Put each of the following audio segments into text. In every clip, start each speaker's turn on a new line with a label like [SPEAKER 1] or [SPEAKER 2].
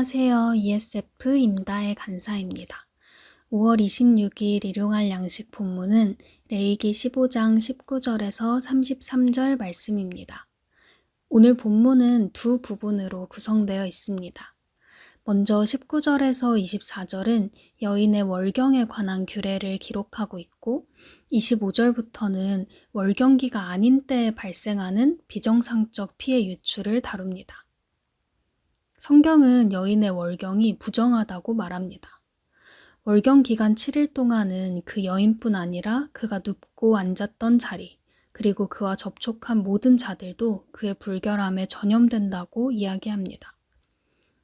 [SPEAKER 1] 안녕하세요. ESF 임다의 간사입니다. 5월 26일 일용할 양식 본문은 레위기 15장 19절에서 33절 말씀입니다. 오늘 본문은 두 부분으로 구성되어 있습니다. 먼저 19절에서 24절은 여인의 월경에 관한 규례를 기록하고 있고 25절부터는 월경기가 아닌 때에 발생하는 비정상적 피해 유출을 다룹니다. 성경은 여인의 월경이 부정하다고 말합니다. 월경 기간 7일 동안은 그 여인뿐 아니라 그가 눕고 앉았던 자리, 그리고 그와 접촉한 모든 자들도 그의 불결함에 전염된다고 이야기합니다.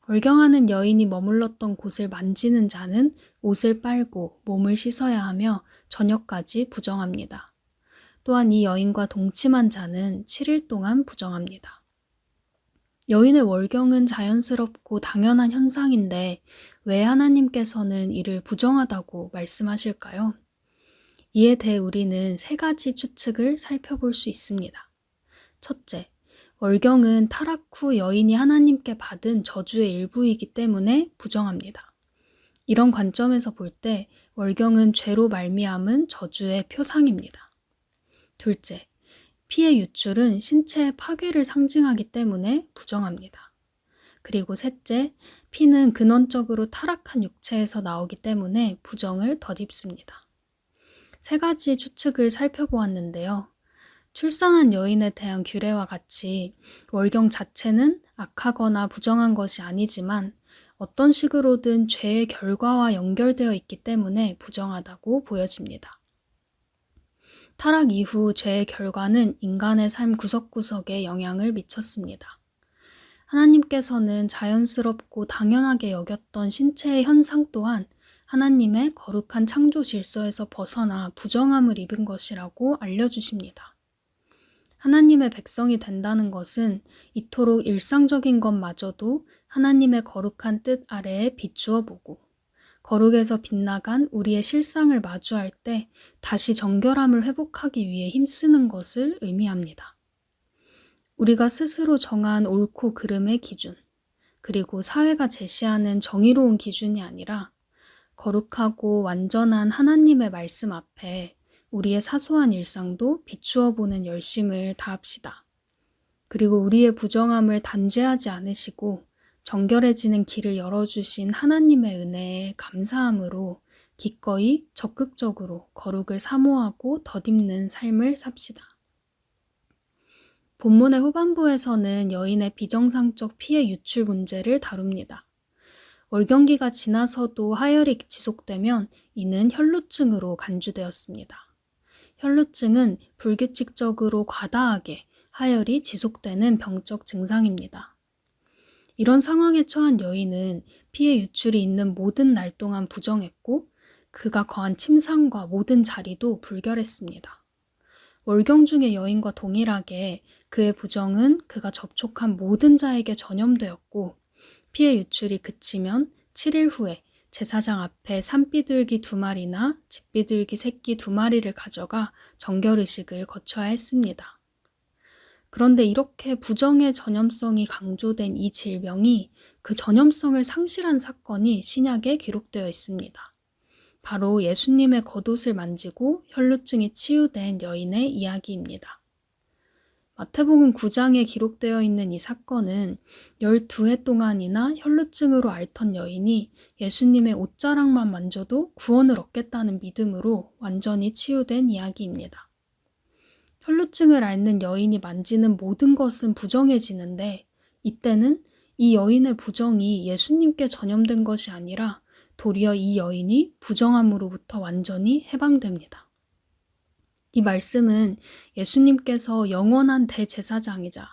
[SPEAKER 1] 월경하는 여인이 머물렀던 곳을 만지는 자는 옷을 빨고 몸을 씻어야 하며 저녁까지 부정합니다. 또한 이 여인과 동침한 자는 7일 동안 부정합니다. 여인의 월경은 자연스럽고 당연한 현상인데 왜 하나님께서는 이를 부정하다고 말씀하실까요? 이에 대해 우리는 세 가지 추측을 살펴볼 수 있습니다. 첫째, 월경은 타락 후 여인이 하나님께 받은 저주의 일부이기 때문에 부정합니다. 이런 관점에서 볼 때 월경은 죄로 말미암은 저주의 표상입니다. 둘째, 피해 유출은 신체의 파괴를 상징하기 때문에 부정합니다. 그리고 셋째, 피는 근원적으로 타락한 육체에서 나오기 때문에 부정을 덧입습니다. 세 가지 추측을 살펴보았는데요. 출산한 여인에 대한 규례와 같이 월경 자체는 악하거나 부정한 것이 아니지만 어떤 식으로든 죄의 결과와 연결되어 있기 때문에 부정하다고 보여집니다. 타락 이후 죄의 결과는 인간의 삶 구석구석에 영향을 미쳤습니다. 하나님께서는 자연스럽고 당연하게 여겼던 신체의 현상 또한 하나님의 거룩한 창조 질서에서 벗어나 부정함을 입은 것이라고 알려주십니다. 하나님의 백성이 된다는 것은 이토록 일상적인 것마저도 하나님의 거룩한 뜻 아래에 비추어 보고 거룩에서 빗나간 우리의 실상을 마주할 때 다시 정결함을 회복하기 위해 힘쓰는 것을 의미합니다. 우리가 스스로 정한 옳고 그름의 기준, 그리고 사회가 제시하는 정의로운 기준이 아니라 거룩하고 완전한 하나님의 말씀 앞에 우리의 사소한 일상도 비추어 보는 열심을 다합시다. 그리고 우리의 부정함을 단죄하지 않으시고 정결해지는 길을 열어주신 하나님의 은혜에 감사함으로 기꺼이 적극적으로 거룩을 사모하고 덧입는 삶을 삽시다. 본문의 후반부에서는 여인의 비정상적 피해 유출 문제를 다룹니다. 월경기가 지나서도 하혈이 지속되면 이는 혈루증으로 간주되었습니다. 혈루증은 불규칙적으로 과다하게 하혈이 지속되는 병적 증상입니다. 이런 상황에 처한 여인은 피해 유출이 있는 모든 날 동안 부정했고 그가 거한 침상과 모든 자리도 불결했습니다. 월경 중의 여인과 동일하게 그의 부정은 그가 접촉한 모든 자에게 전염되었고 피해 유출이 그치면 7일 후에 제사장 앞에 산비둘기 2마리나 집비둘기 새끼 2마리를 가져가 정결의식을 거쳐야 했습니다. 그런데 이렇게 부정의 전염성이 강조된 이 질병이 그 전염성을 상실한 사건이 신약에 기록되어 있습니다. 바로 예수님의 겉옷을 만지고 혈루증이 치유된 여인의 이야기입니다. 마태복음 9장에 기록되어 있는 이 사건은 12해 동안이나 혈루증으로 앓던 여인이 예수님의 옷자락만 만져도 구원을 얻겠다는 믿음으로 완전히 치유된 이야기입니다. 혈루증을 앓는 여인이 만지는 모든 것은 부정해지는데 이때는 이 여인의 부정이 예수님께 전염된 것이 아니라 도리어 이 여인이 부정함으로부터 완전히 해방됩니다. 이 말씀은 예수님께서 영원한 대제사장이자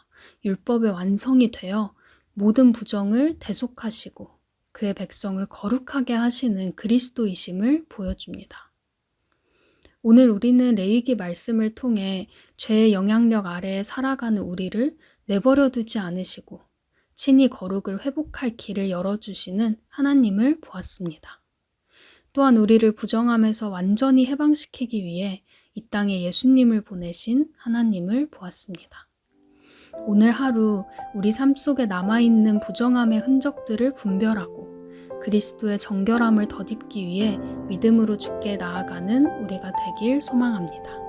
[SPEAKER 1] 율법의 완성이 되어 모든 부정을 대속하시고 그의 백성을 거룩하게 하시는 그리스도이심을 보여줍니다. 오늘 우리는 레위기 말씀을 통해 죄의 영향력 아래에 살아가는 우리를 내버려 두지 않으시고 친히 거룩을 회복할 길을 열어주시는 하나님을 보았습니다. 또한 우리를 부정함에서 완전히 해방시키기 위해 이 땅에 예수님을 보내신 하나님을 보았습니다. 오늘 하루 우리 삶 속에 남아있는 부정함의 흔적들을 분별하고 그리스도의 정결함을 덧입기 위해 믿음으로 주께 나아가는 우리가 되길 소망합니다.